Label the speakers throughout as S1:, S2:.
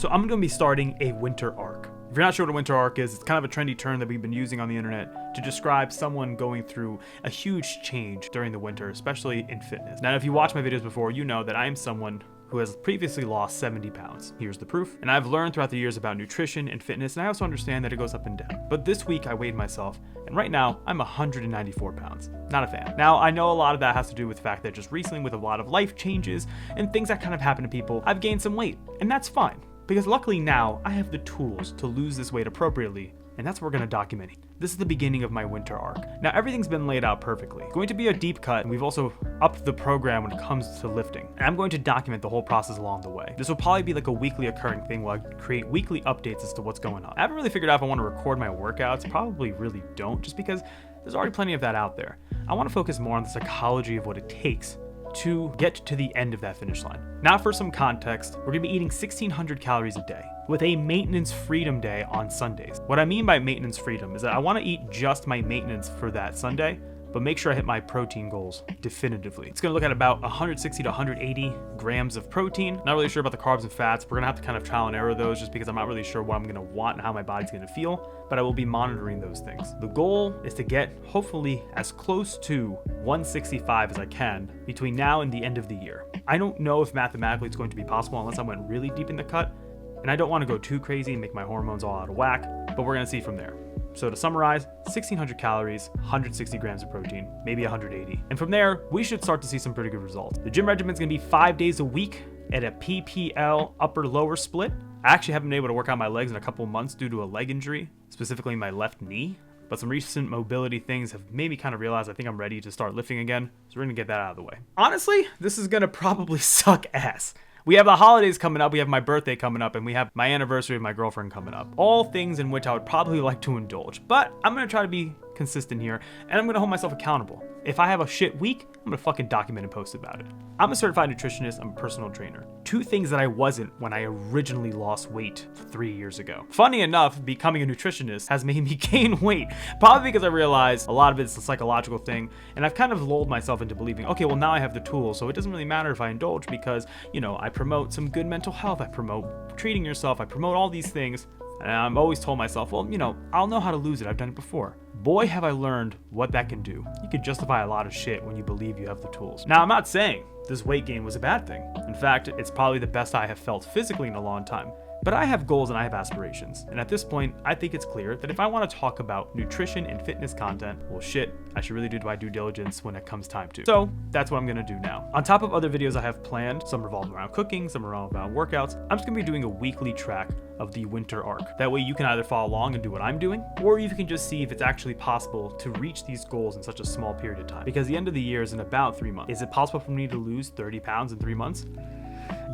S1: So I'm going to be starting a winter arc. If you're not sure what a winter arc is, it's kind of a trendy term that we've been using on the internet to describe someone going through a huge change during the winter, especially in fitness. Now, if you watched my videos before, you know that I am someone who has previously lost 70 pounds. Here's the proof. And I've learned throughout the years about nutrition and fitness, and I also understand that it goes up and down. But this week I weighed myself, and right now I'm 194 pounds. Not a fan. Now, I know a lot of that has to do with the fact that just recently with a lot of life changes and things that kind of happen to people, I've gained some weight, and that's fine. Because luckily now I have the tools to lose this weight appropriately, and that's what we're going to document. This is the beginning of my winter arc. Now everything's been laid out perfectly. It's going to be a deep cut, and we've also upped the program when it comes to lifting. And I'm going to document the whole process along the way. This will probably be like a weekly occurring thing where I create weekly updates as to what's going on. I haven't really figured out if I want to record my workouts. Probably really don't, just because there's already plenty of that out there. I want to focus more on the psychology of what it takes to get to the end of that finish line. Now for some context, we're gonna be eating 1,600 calories a day with a maintenance freedom day on Sundays. What I mean by maintenance freedom is that I wanna eat just my maintenance for that Sunday, but make sure I hit my protein goals definitively. It's gonna look at about 160 to 180 grams of protein. Not really sure about the carbs and fats. We're gonna have to kind of trial and error those just because I'm not really sure what I'm gonna want and how my body's gonna feel, but I will be monitoring those things. The goal is to get hopefully as close to 165 as I can between now and the end of the year. I don't know if mathematically it's going to be possible unless I went really deep in the cut, and I don't wanna go too crazy and make my hormones all out of whack, but we're gonna see from there. So to summarize, 1,600 calories, 160 grams of protein, maybe 180. And from there, we should start to see some pretty good results. The gym regimen is gonna be 5 days a week at a PPL upper-lower split. I actually haven't been able to work out my legs in a couple months due to a leg injury, specifically my left knee. But some recent mobility things have made me kind of realize I think I'm ready to start lifting again. So we're gonna get that out of the way. Honestly, this is gonna probably suck ass. We have the holidays coming up, we have my birthday coming up, and we have my anniversary with my girlfriend coming up. All things in which I would probably like to indulge, but I'm gonna try to be consistent here, and I'm gonna hold myself accountable. If I have a shit week, I'm gonna fucking document and post about it. I'm a certified nutritionist, I'm a personal trainer. Two things that I wasn't when I originally lost weight 3 years ago. Funny enough, becoming a nutritionist has made me gain weight, probably because I realized a lot of it's a psychological thing, and I've kind of lulled myself into believing, okay, well now I have the tools, so it doesn't really matter if I indulge because, you know, I promote some good mental health, I promote treating yourself, I promote all these things, and I'm always told myself, well, you know, I'll know how to lose it, I've done it before. Boy, have I learned what that can do. You can justify a lot of shit when you believe you have the tools. Now, I'm not saying this weight gain was a bad thing. In fact, it's probably the best I have felt physically in a long time. But I have goals and I have aspirations. And at this point, I think it's clear that if I want to talk about nutrition and fitness content, well shit, I should really do my due diligence when it comes time to. So that's what I'm going to do now. On top of other videos I have planned, some revolve around cooking, some revolve around workouts, I'm just going to be doing a weekly track of the winter arc. That way you can either follow along and do what I'm doing, or you can just see if it's actually possible to reach these goals in such a small period of time. Because the end of the year is in about 3 months. Is it possible for me to lose 30 pounds in 3 months?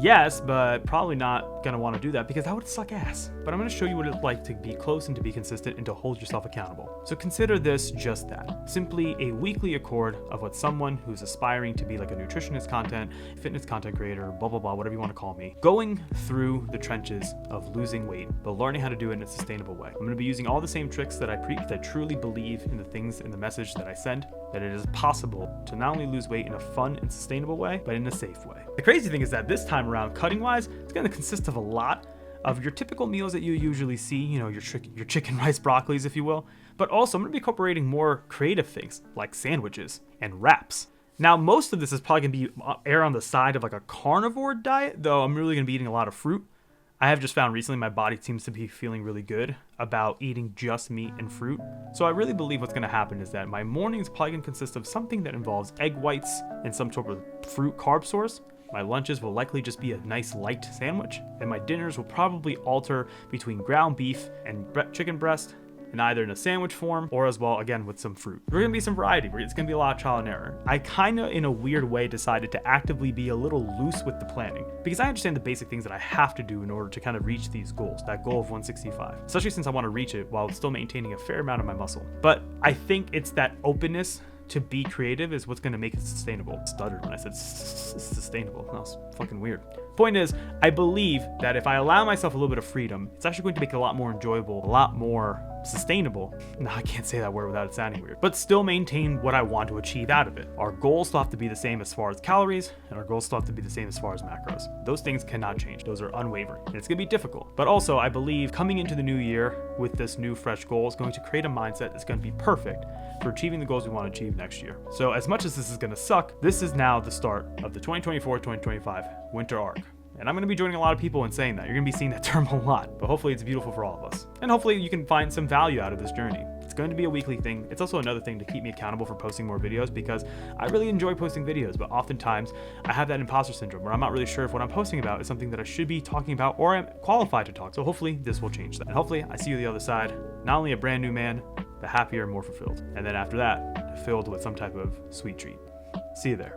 S1: Yes, but probably not gonna want to do that because that would suck ass. But I'm gonna show you what it's like to be close and to be consistent and to hold yourself accountable. So consider this just that. Simply a weekly accord of what someone who's aspiring to be like a nutritionist content, fitness content creator, blah, blah, blah, whatever you want to call me, going through the trenches of losing weight, but learning how to do it in a sustainable way. I'm gonna be using all the same tricks that I preach, that I truly believe in the things in the message that I send, that it is possible to not only lose weight in a fun and sustainable way, but in a safe way. The crazy thing is that this time around, cutting wise, it's going to consist of a lot of your typical meals that you usually see, you know, your chicken, rice, broccolis, if you will. But also, I'm going to be incorporating more creative things like sandwiches and wraps. Now, most of this is probably going to be err on the side of like a carnivore diet, though I'm really going to be eating a lot of fruit. I have just found recently my body seems to be feeling really good about eating just meat and fruit. So I really believe what's going to happen is that my mornings probably going to consist of something that involves egg whites and some sort of fruit carb source. My lunches will likely just be a nice light sandwich, and my dinners will probably alter between ground beef and chicken breast, and either in a sandwich form or as well, again, with some fruit. There's gonna be some variety. It's gonna be a lot of trial and error. I kinda, in a weird way, decided to actively be a little loose with the planning because I understand the basic things that I have to do in order to kind of reach these goals, that goal of 165, especially since I wanna reach it while still maintaining a fair amount of my muscle. But I think it's that openness to be creative is what's going to make it sustainable. Stuttered when I said sustainable. That was fucking weird. Point is, I believe that if I allow myself a little bit of freedom, it's actually going to make it a lot more enjoyable, a lot more sustainable. No, I can't say that word without it sounding weird, but still maintain what I want to achieve out of it. Our goals still have to be the same as far as calories, and our goals still have to be the same as far as macros. Those things cannot change. Those are unwavering, and it's gonna be difficult. But also, I believe coming into the new year with this new fresh goal is going to create a mindset that's gonna be perfect for achieving the goals we want to achieve next year. So as much as this is gonna suck, this is now the start of the 2024-2025 winter arc. And I'm going to be joining a lot of people in saying that. You're going to be seeing that term a lot, but hopefully it's beautiful for all of us. And hopefully you can find some value out of this journey. It's going to be a weekly thing. It's also another thing to keep me accountable for posting more videos, because I really enjoy posting videos, but oftentimes I have that imposter syndrome where I'm not really sure if what I'm posting about is something that I should be talking about or I'm qualified to talk. So hopefully this will change that. And hopefully I see you on the other side, not only a brand new man, but happier and more fulfilled. And then after that, filled with some type of sweet treat. See you there.